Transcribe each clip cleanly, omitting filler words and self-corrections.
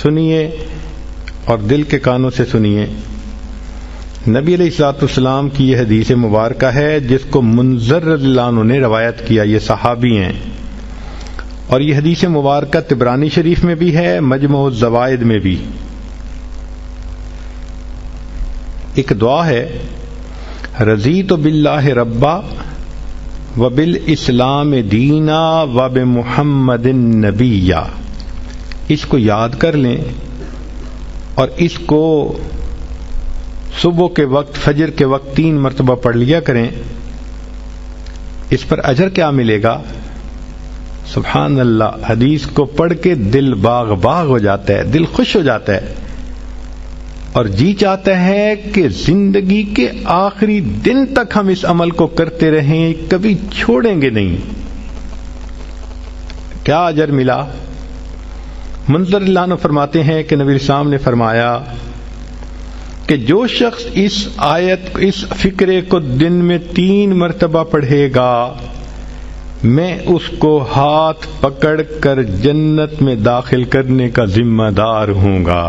سنیے اور دل کے کانوں سے سنیے. نبی علیہ الصلوۃ والسلام کی یہ حدیث مبارکہ ہے جس کو منذر رضی اللہ عنہ نے روایت کیا. یہ صحابی ہیں اور یہ حدیث مبارکہ طبرانی شریف میں بھی ہے, مجمع الزوائد میں بھی. ایک دعا ہے, رضیت باللہ ربا وبالاسلام دینا وبمحمد نبیا. اس کو یاد کر لیں اور اس کو صبح کے وقت, فجر کے وقت 3 مرتبہ پڑھ لیا کریں. اس پر اجر کیا ملے گا؟ سبحان اللہ, حدیث کو پڑھ کے دل باغ باغ ہو جاتا ہے, دل خوش ہو جاتا ہے اور جی چاہتا ہے کہ زندگی کے آخری دن تک ہم اس عمل کو کرتے رہیں, کبھی چھوڑیں گے نہیں. کیا اجر ملا؟ منذر اللہ عنہ فرماتے ہیں کہ نبی اسلام نے فرمایا کہ جو شخص اس آیت, اس فقرے کو دن میں 3 مرتبہ پڑھے گا, میں اس کو ہاتھ پکڑ کر جنت میں داخل کرنے کا ذمہ دار ہوں گا.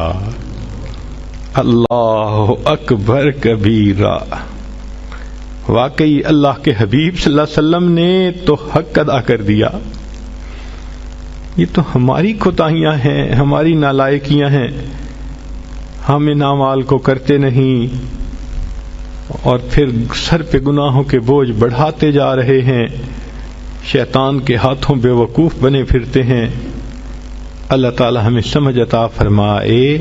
اللہ اکبر کبیرہ. واقعی اللہ کے حبیب صلی اللہ علیہ وسلم نے تو حق ادا کر دیا. یہ تو ہماری کوتاہیاں ہیں, ہماری نالائکیاں ہیں, ہم ان اعمال کو کرتے نہیں اور پھر سر پہ گناہوں کے بوجھ بڑھاتے جا رہے ہیں, شیطان کے ہاتھوں بے وقوف بنے پھرتے ہیں. اللہ تعالی ہمیں سمجھ عطا فرمائے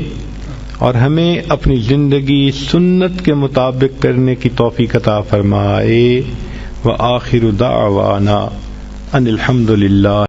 اور ہمیں اپنی زندگی سنت کے مطابق کرنے کی توفیق عطا فرمائے. وآخر دعوانا ان الحمد للہ.